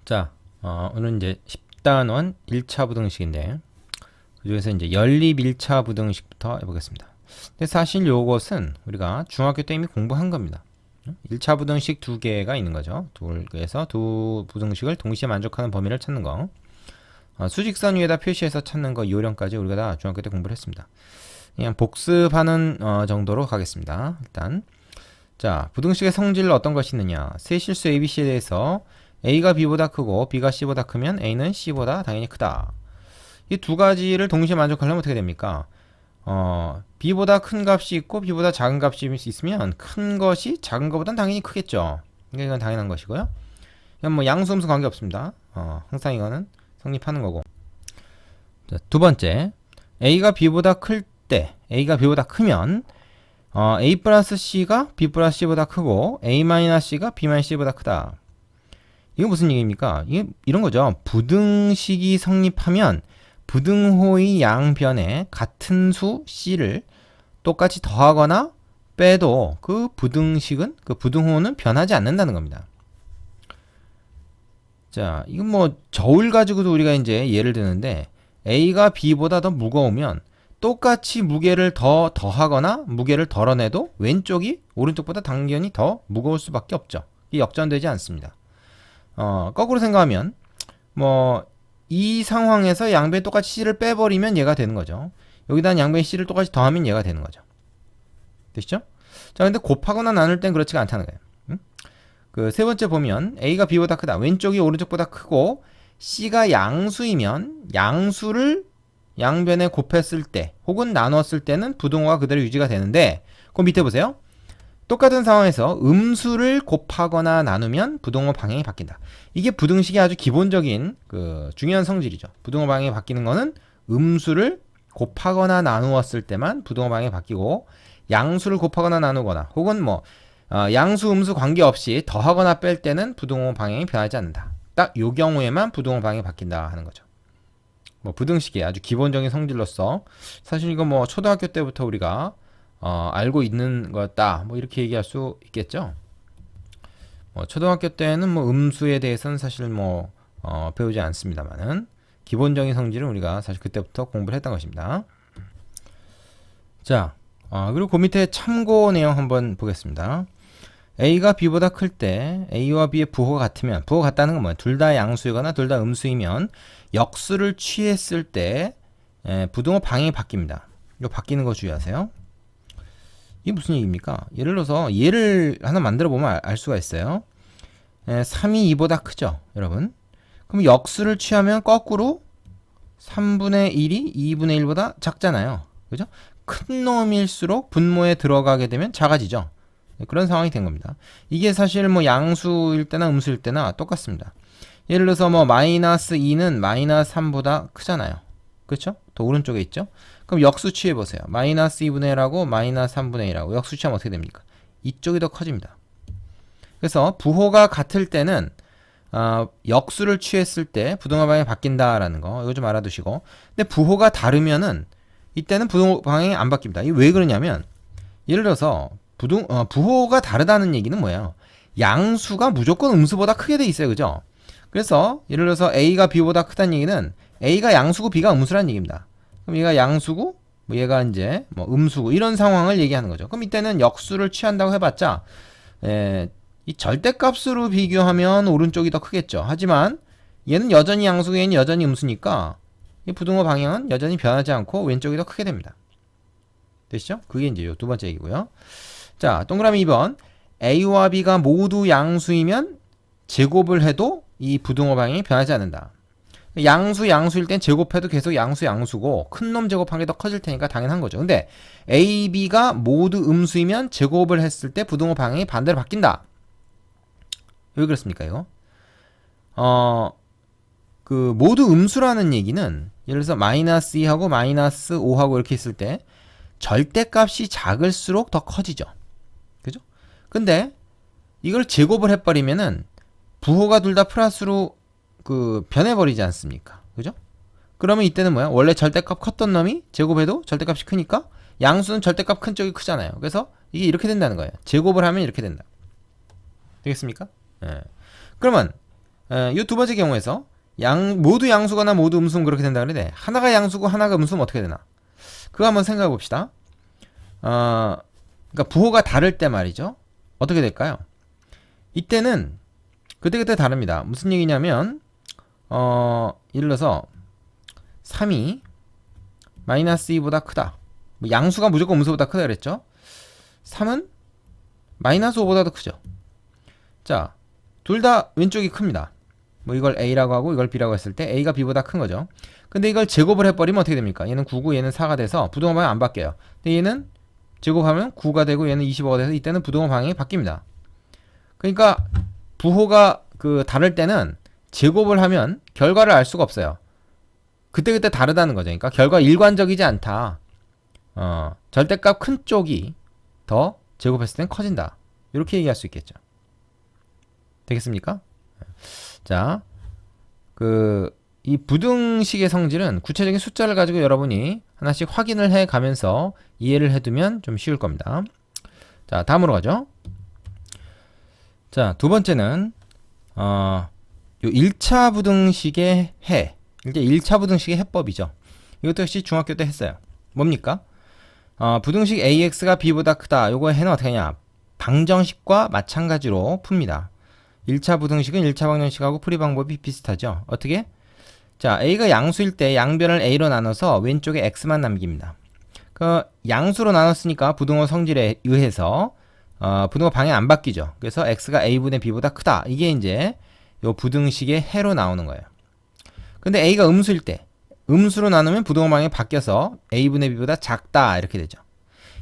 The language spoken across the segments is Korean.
자, 오늘 이제 10단원 1차 부등식인데, 그중에서 이제 연립 1차 부등식부터 해보겠습니다. 근데 사실 요것은 우리가 중학교 때 이미 공부한 겁니다. 1차 부등식 두 개가 있는 거죠. 그래서 두 부등식을 동시에 만족하는 범위를 찾는 거. 수직선 위에다 표시해서 찾는 거 요령까지 우리가 다 중학교 때 공부를 했습니다. 그냥 복습하는 정도로 가겠습니다. 일단 자, 부등식의 성질 어떤 것이 있느냐. 세 실수 ABC에 대해서 A가 B보다 크고 B가 C보다 크면 A는 C보다 당연히 크다. 이 두 가지를 동시에 만족하려면 어떻게 됩니까? B보다 큰 값이 있고 B보다 작은 값이 있으면 큰 것이 작은 것보단 당연히 크겠죠. 그러니까 이건 당연한 것이고요. 이건 뭐 양수음수 관계 없습니다. 항상 이거는 성립하는 거고. 자, 두 번째, A가 B보다 클 때, A가 B보다 크면 A 플러스 C가 B 플러스 C보다 크고 A 마이너스 C가 B 마이너스 C보다 크다. 이건 무슨 얘기입니까? 이게 이런 거죠. 부등식이 성립하면 부등호의 양변에 같은 수 C를 똑같이 더하거나 빼도 그 부등식은, 그 부등호는 변하지 않는다는 겁니다. 자, 이건 뭐 저울 가지고도 우리가 이제 예를 드는데 A가 B보다 더 무거우면 똑같이 무게를 더하거나 무게를 덜어내도 왼쪽이 오른쪽보다 당연히 더 무거울 수밖에 없죠. 이게 역전되지 않습니다. 거꾸로 생각하면 뭐 이 상황에서 양변 똑같이 C를 빼버리면 얘가 되는 거죠. 여기다 양변 C를 똑같이 더하면 얘가 되는 거죠. 되시죠? 자, 근데 곱하거나 나눌 땐 그렇지가 않다는 거예요. 그 세 번째 보면 A가 B보다 크다. 왼쪽이 오른쪽보다 크고 C가 양수이면 양수를 양변에 곱했을 때 혹은 나눴을 때는 부등호가 그대로 유지가 되는데, 그 밑에 보세요. 똑같은 상황에서 음수를 곱하거나 나누면 부등호 방향이 바뀐다. 이게 부등식의 아주 기본적인 그 중요한 성질이죠. 부등호 방향이 바뀌는 거는 음수를 곱하거나 나누었을 때만 부등호 방향이 바뀌고, 양수를 곱하거나 나누거나 혹은 뭐 양수 음수 관계없이 더하거나 뺄 때는 부등호 방향이 변하지 않는다. 딱 요 경우에만 부등호 방향이 바뀐다 하는 거죠. 뭐 부등식의 아주 기본적인 성질로서 사실 이거 뭐 초등학교 때부터 우리가 알고 있는 거다, 뭐 이렇게 얘기할 수 있겠죠. 초등학교 때는 뭐 음수에 대해서는 사실 뭐 배우지 않습니다만은 기본적인 성질은 우리가 사실 그때부터 공부를 했던 것입니다. 자, 그리고 그 밑에 참고 내용 한번 보겠습니다. A가 B보다 클 때 A와 B의 부호가 같으면, 부호가 같다는 건 뭐예요? 둘 다 양수이거나 둘 다 음수이면 역수를 취했을 때 부등호 방향이 바뀝니다. 이거 바뀌는 거 주의하세요. 이게 무슨 얘기입니까? 예를 들어서 얘를 하나 만들어 보면 알 수가 있어요. 3이 2보다 크죠, 여러분? 그럼 역수를 취하면 거꾸로 3분의 1이 2분의 1보다 작잖아요. 그죠? 큰 놈일수록 분모에 들어가게 되면 작아지죠. 그런 상황이 된 겁니다. 이게 사실 뭐 양수일 때나 음수일 때나 똑같습니다. 예를 들어서 뭐 마이너스 2는 마이너스 3보다 크잖아요. 그렇죠? 더 오른쪽에 있죠? 그럼 역수 취해보세요. 마이너스 2분의 1하고 마이너스 3분의 1하고 역수 취하면 어떻게 됩니까? 이쪽이 더 커집니다. 그래서 부호가 같을 때는 역수를 취했을 때 부등호 방향이 바뀐다라는 거, 이거 좀 알아두시고. 근데 부호가 다르면은 이때는 부등호 방향이 안 바뀝니다. 이게 왜 그러냐면, 예를 들어서 부호가 다르다는 얘기는 뭐예요? 양수가 무조건 음수보다 크게 돼 있어요. 그죠? 그래서 예를 들어서 A가 B보다 크다는 얘기는 A가 양수고 B가 음수라는 얘기입니다. 그럼 얘가 양수고 뭐 얘가 이제 뭐 음수고 이런 상황을 얘기하는 거죠. 그럼 이때는 역수를 취한다고 해봤자 이 절대값으로 비교하면 오른쪽이 더 크겠죠. 하지만 얘는 여전히 양수고 얘는 여전히 음수니까 이 부등호 방향은 여전히 변하지 않고 왼쪽이 더 크게 됩니다. 되시죠? 그게 이제 두 번째 얘기고요. 자, 동그라미 2번. A와 B가 모두 양수이면 제곱을 해도 이 부등호 방향이 변하지 않는다. 양수일 땐 제곱해도 계속 양수고 큰 놈 제곱한 게 더 커질 테니까 당연한 거죠. 근데 A, B가 모두 음수이면 제곱을 했을 때 부등호 방향이 반대로 바뀐다. 왜 그렇습니까, 이거? 그 모두 음수라는 얘기는 예를 들어서 마이너스 2하고 마이너스 5하고 이렇게 있을 때 절대값이 작을수록 더 커지죠. 그죠? 근데 이걸 제곱을 해버리면은 부호가 둘 다 플러스로 그 변해버리지 않습니까? 그죠? 그러면 이때는 뭐야? 원래 절대값 컸던 놈이 제곱해도 절대값이 크니까 양수는 절대값 큰 쪽이 크잖아요. 그래서 이게 이렇게 된다는 거예요. 제곱을 하면 이렇게 된다. 되겠습니까? 예. 그러면 이 두 번째 경우에서 모두 양수거나 모두 음수면 그렇게 된다 그러는데 하나가 양수고 하나가 음수면 어떻게 되나? 그거 한번 생각해 봅시다. 그러니까 부호가 다를 때 말이죠. 어떻게 될까요? 이때는 그때그때 다릅니다. 무슨 얘기냐면 예를 들어서 3이 마이너스 2보다 크다. 뭐 양수가 무조건 음수보다 크다 그랬죠. 3은 마이너스 5보다도 크죠. 자, 둘 다 왼쪽이 큽니다. 뭐 이걸 A라고 하고 이걸 B라고 했을 때 A가 B보다 큰 거죠. 근데 이걸 제곱을 해버리면 어떻게 됩니까? 얘는 9고 얘는 4가 돼서 부등호 방향이 안 바뀌어요. 근데 얘는 제곱하면 9가 되고 얘는 25가 돼서 이때는 부등호 방향이 바뀝니다. 그러니까 부호가 다를 때는 제곱을 하면 결과를 알 수가 없어요. 그때그때 다르다는 거죠. 그러니까 결과 일관적이지 않다. 절대값 큰 쪽이 더 제곱했을 땐 커진다. 이렇게 얘기할 수 있겠죠. 되겠습니까? 자, 이 부등식의 성질은 구체적인 숫자를 가지고 여러분이 하나씩 확인을 해 가면서 이해를 해두면 좀 쉬울 겁니다. 자, 다음으로 가죠. 자, 두 번째는 요 1차 부등식의 해. 이제 1차 부등식의 해법이죠. 이것도 역시 중학교 때 했어요. 뭡니까? 부등식 AX가 B보다 크다. 요거 해는 어떻게 하냐? 방정식과 마찬가지로 풉니다. 1차 부등식은 1차 방정식하고 풀이 방법이 비슷하죠. 어떻게? 자, A가 양수일 때 양변을 A로 나눠서 왼쪽에 X만 남깁니다. 양수로 나눴으니까 부등호 성질에 의해서 부등호 방향이 안 바뀌죠. 그래서 X가 A분의 B보다 크다. 이게 이제 요 부등식의 해로 나오는 거예요. 근데 A가 음수일 때 음수로 나누면 부등호 방향이 바뀌어서 A분의 B보다 작다. 이렇게 되죠.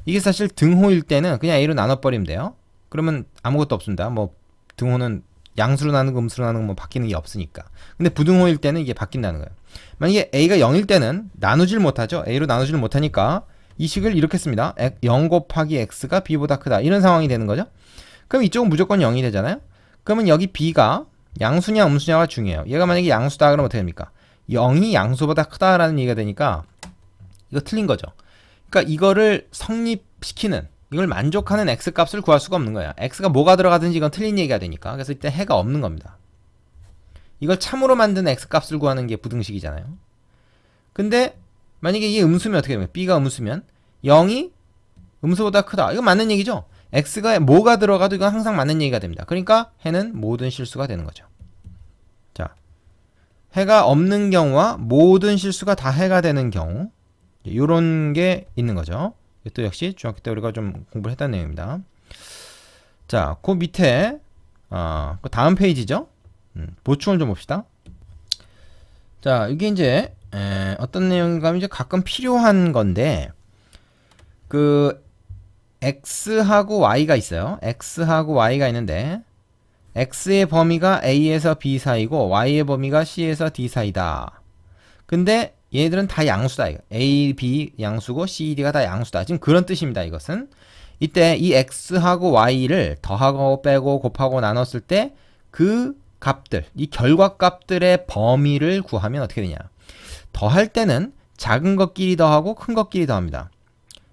이게 사실 등호일 때는 그냥 A로 나눠버리면 돼요. 그러면 아무것도 없습니다. 뭐 등호는 양수로 나누고 음수로 나누고 뭐 바뀌는 게 없으니까. 근데 부등호일 때는 이게 바뀐다는 거예요. 만약에 A가 0일 때는 나누질 못하죠. A로 나누질 못하니까 이 식을 이렇게 씁니다. 0 곱하기 X가 B보다 크다. 이런 상황이 되는 거죠. 그럼 이쪽은 무조건 0이 되잖아요. 그러면 여기 B가 양수냐 음수냐가 중요해요. 얘가 만약에 양수다 그러면 어떻게 됩니까? 0이 양수보다 크다라는 얘기가 되니까 이거 틀린 거죠. 그러니까 이거를 성립시키는, 이걸 만족하는 X값을 구할 수가 없는 거야. X가 뭐가 들어가든지 이건 틀린 얘기가 되니까. 그래서 이때 해가 없는 겁니다. 이걸 참으로 만든 X값을 구하는 게 부등식이잖아요. 근데 만약에 이게 음수면 어떻게 됩니까? B가 음수면 0이 음수보다 크다. 이건 맞는 얘기죠. X가 뭐가 들어가도 이건 항상 맞는 얘기가 됩니다. 그러니까 해는 모든 실수가 되는 거죠. 자, 해가 없는 경우와 모든 실수가 다 해가 되는 경우, 이런 게 있는 거죠. 이것도 역시 중학교 때 우리가 좀 공부를 했던 내용입니다. 자, 그 밑에 그 다음 페이지죠. 보충을 좀 봅시다. 자, 이게 이제 어떤 내용인가 하면 이제 가끔 필요한 건데, X하고 Y가 있어요. X하고 Y가 있는데 X의 범위가 A에서 B 사이고 Y의 범위가 C에서 D 사이다. 근데 얘들은 다 양수다. A, B 양수고 C, D가 다 양수다. 지금 그런 뜻입니다. 이것은 이때 이 X하고 Y를 더하고 빼고 곱하고 나눴을 때 그 값들, 이 결과값들의 범위를 구하면 어떻게 되냐? 더할 때는 작은 것끼리 더하고 큰 것끼리 더합니다.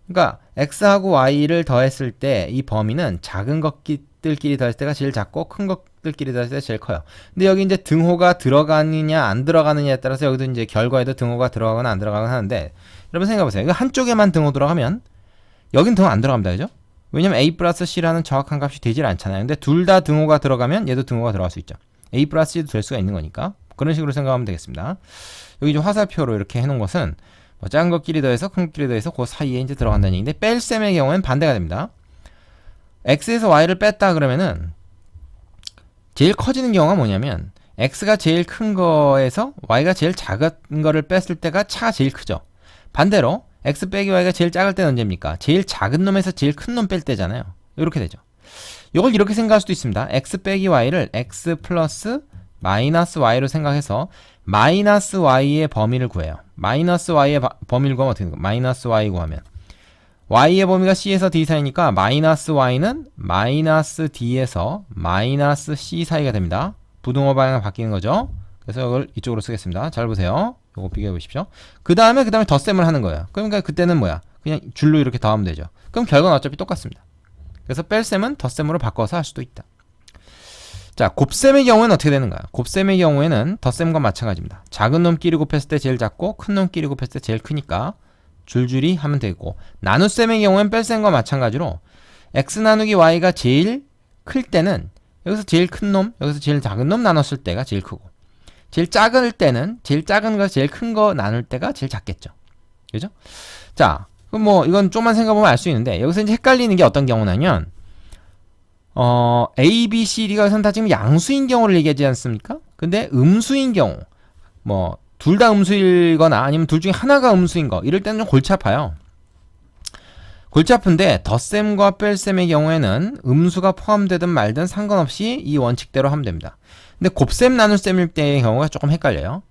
그러니까 X하고 Y를 더했을 때 이 범위는 작은 것들끼리 더했을 때가 제일 작고 큰 것들끼리 더했을 때가 제일 커요. 근데 여기 이제 등호가 들어가느냐 안 들어가느냐에 따라서 여기도 이제 결과에도 등호가 들어가거나 안 들어가거나 하는데, 여러분 생각해보세요. 이거 한쪽에만 등호 들어가면 여긴 등호 안 들어갑니다. 그죠? 왜냐면 A 플러스 C라는 정확한 값이 되질 않잖아요. 근데 둘 다 등호가 들어가면 얘도 등호가 들어갈 수 있죠. A 플러스 C도 될 수가 있는 거니까 그런 식으로 생각하면 되겠습니다. 여기 좀 화살표로 이렇게 해놓은 것은 뭐 작은 것끼리 더해서 큰 것끼리 더해서 그 사이에 이제 들어간다는 얘기인데, 뺄셈의 경우에는 반대가 됩니다. X에서 Y를 뺐다 그러면은 제일 커지는 경우가 뭐냐면 X가 제일 큰 거에서 Y가 제일 작은 거를 뺐을 때가 차가 제일 크죠. 반대로 X 빼기 Y가 제일 작을 때는 언제입니까? 제일 작은 놈에서 제일 큰 놈 뺄 때잖아요. 이렇게 되죠. 이걸 이렇게 생각할 수도 있습니다. X 빼기 Y를 X 플러스 마이너스 Y로 생각해서 마이너스 Y의 범위를 구해요. 마이너스 Y의 범위를 구하면 어떻게 됩니까? 마이너스 Y 구하면 Y의 범위가 C에서 D 사이니까 마이너스 Y는 마이너스 D에서 마이너스 C 사이가 됩니다. 부등호 방향이 바뀌는 거죠. 그래서 이걸 이쪽으로 쓰겠습니다. 잘 보세요. 이거 비교해 보십시오. 그 다음에 덧셈을 하는 거예요. 그러니까 그때는 뭐야? 그냥 줄로 이렇게 더하면 되죠. 그럼 결과는 어차피 똑같습니다. 그래서 뺄셈은 덧셈으로 바꿔서 할 수도 있다. 자, 곱셈의 경우에는 어떻게 되는가요? 곱셈의 경우에는 덧셈과 마찬가지입니다. 작은 놈끼리 곱했을 때 제일 작고 큰 놈끼리 곱했을 때 제일 크니까 줄줄이 하면 되고, 나눗셈의 경우에는 뺄셈과 마찬가지로 x 나누기 y가 제일 클 때는 여기서 제일 큰 놈, 여기서 제일 작은 놈 나눴을 때가 제일 크고, 제일 작을 때는 제일 작은 거 제일 큰 거 나눌 때가 제일 작겠죠. 그죠? 자, 그럼 뭐 이건 좀만 생각해보면 알 수 있는데, 여기서 이제 헷갈리는 게 어떤 경우냐면 A, B, C, D가 여기서는 다 지금 양수인 경우를 얘기하지 않습니까? 근데 음수인 경우, 뭐 둘 다 음수이거나 아니면 둘 중에 하나가 음수인 거, 이럴 때는 좀 골치 아파요. 골치 아픈데 덧셈과 뺄셈의 경우에는 음수가 포함되든 말든 상관없이 이 원칙대로 하면 됩니다. 근데 곱셈 나눗셈일 때의 경우가 조금 헷갈려요.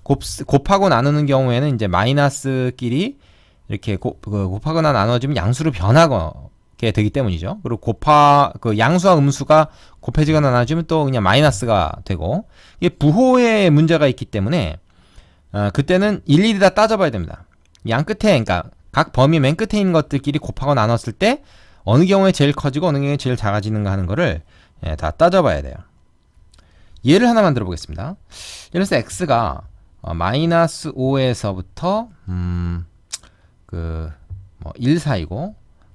곱하고 나누는 경우에는 이제 마이너스끼리 이렇게 곱하거나 나눠지면 양수로 변하게 되기 때문이죠. 그리고 그 양수와 음수가 곱해지거나 나눠지면 또 그냥 마이너스가 되고, 이게 부호에 문제가 있기 때문에 그때는 일일이 다 따져봐야 됩니다. 양 끝에, 그러니까 각 범위 맨 끝에 있는 것들끼리 곱하고 나눴을 때 어느 경우에 제일 커지고 어느 경우에 제일 작아지는가 하는 거를 다 따져봐야 돼요. 예를 하나 만들어 보겠습니다. 예를 들어서 x가 마이너스 5에서부터 1 사이고,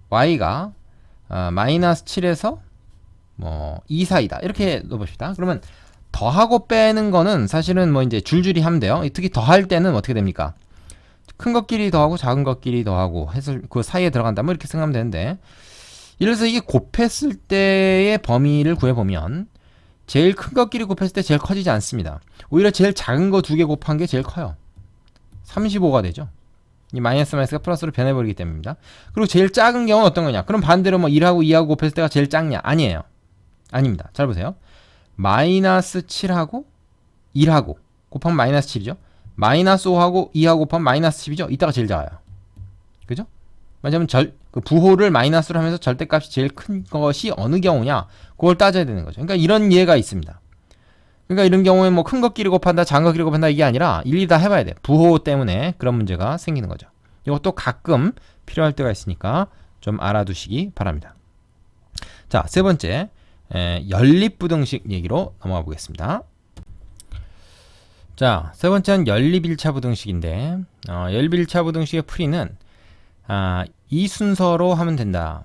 y가 마이너스 7에서 2 사이다. 이렇게 넣어봅시다. 그러면 더하고 빼는 거는 사실은 뭐 이제 줄줄이 하면 돼요. 특히 더할 때는 어떻게 됩니까? 큰 것끼리 더하고 작은 것끼리 더하고 해서 그 사이에 들어간다. 뭐 이렇게 생각하면 되는데, 예를 들어서 이게 곱했을 때의 범위를 구해보면 제일 큰 것끼리 곱했을 때 제일 커지지 않습니다. 오히려 제일 작은 거 두 개 곱한 게 제일 커요. 35가 되죠. 이 마이너스 마이너스가 플러스로 변해버리기 때문입니다. 그리고 제일 작은 경우는 어떤 거냐? 그럼 반대로 뭐 1하고 2하고 곱했을 때가 제일 작냐? 아니에요. 아닙니다. 잘 보세요. 마이너스 7하고 1하고 곱하면 마이너스 7이죠. 마이너스 5하고 2하고 곱하면 마이너스 10이죠. 이따가 제일 작아요. 그죠? 왜냐면 그 부호를 마이너스로 하면서 절대값이 제일 큰 것이 어느 경우냐? 그걸 따져야 되는 거죠. 그러니까 이런 예가 있습니다. 그러니까 이런 경우에 뭐 큰 것끼리 곱한다, 작은 것끼리 곱한다 이게 아니라 일일이 다 해봐야 돼. 부호 때문에 그런 문제가 생기는 거죠. 이것도 가끔 필요할 때가 있으니까 좀 알아두시기 바랍니다. 자, 세 번째, 연립부등식 얘기로 넘어가 보겠습니다. 자, 세 번째는 연립1차 부등식인데, 연립1차 부등식의 풀이는 이 순서로 하면 된다.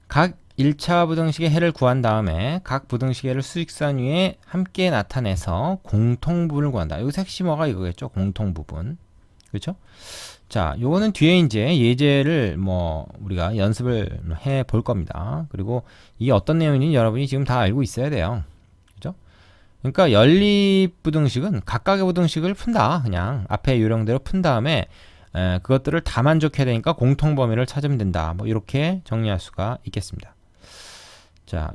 각 1차 부등식의 해를 구한 다음에 각 부등식의 해를 수직선 위에 함께 나타내서 공통부분을 구한다. 여기서 핵심어가 이거겠죠. 공통부분. 그렇죠? 자, 요거는 뒤에 이제 예제를 뭐 우리가 연습을 해 볼 겁니다. 그리고 이게 어떤 내용인지 여러분이 지금 다 알고 있어야 돼요. 그죠? 그러니까 연립부등식은 각각의 부등식을 푼다. 그냥 앞에 요령대로 푼 다음에 그것들을 다 만족해야 되니까 공통범위를 찾으면 된다. 뭐 이렇게 정리할 수가 있겠습니다. 자,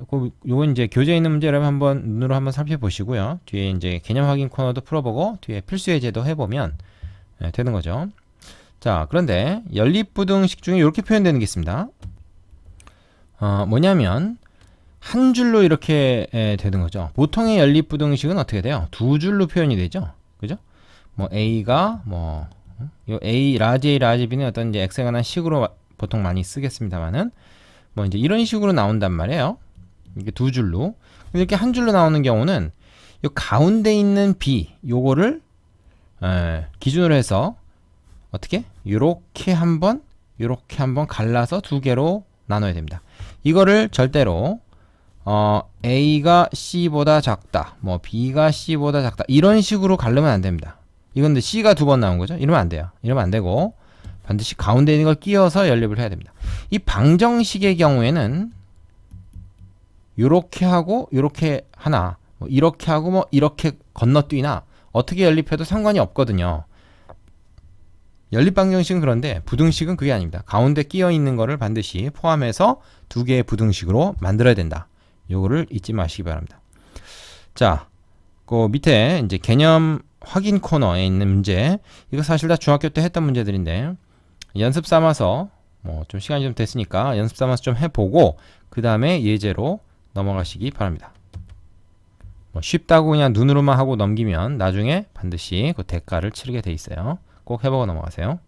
요건 이제 교재에 있는 문제 여러분 한번 눈으로 한번 살펴보시고요. 뒤에 이제 개념 확인 코너도 풀어보고 뒤에 필수 예제도 해보면 되는 거죠. 자, 그런데 연립부등식 중에 이렇게 표현되는 게 있습니다. 뭐냐면 한 줄로 이렇게 되는 거죠. 보통의 연립부등식은 어떻게 돼요? 두 줄로 표현이 되죠. 그죠? 뭐 A가 뭐 요 A, 라지 A, 라지 B는 어떤 이제 X에 관한 식으로 보통 많이 쓰겠습니다만은 뭐 이제 이런 식으로 나온단 말이에요. 이게 두 줄로. 이렇게 한 줄로 나오는 경우는 요 가운데 있는 B 요거를 기준으로 해서 어떻게? 요렇게 한번 갈라서 두 개로 나눠야 됩니다. 이거를 절대로 A가 C보다 작다, 뭐 B가 C보다 작다 이런 식으로 갈르면 안 됩니다. 이건 근데 C가 두 번 나온 거죠. 이러면 안 돼요. 이러면 안 되고 반드시 가운데 있는 걸 끼워서 연립을 해야 됩니다. 이 방정식의 경우에는 요렇게 하고 요렇게 하나, 뭐 이렇게 하고 뭐 이렇게 건너뛰나 어떻게 연립해도 상관이 없거든요. 연립 방정식은 그런데 부등식은 그게 아닙니다. 가운데 끼어 있는 거를 반드시 포함해서 두 개의 부등식으로 만들어야 된다. 요거를 잊지 마시기 바랍니다. 자, 그 밑에 이제 개념 확인 코너에 있는 문제, 이거 사실 다 중학교 때 했던 문제들인데 연습 삼아서 뭐 좀 시간이 좀 됐으니까 연습 삼아서 좀 해보고 그 다음에 예제로 넘어가시기 바랍니다. 뭐 쉽다고 그냥 눈으로만 하고 넘기면 나중에 반드시 그 대가를 치르게 돼 있어요. 꼭 해보고 넘어가세요.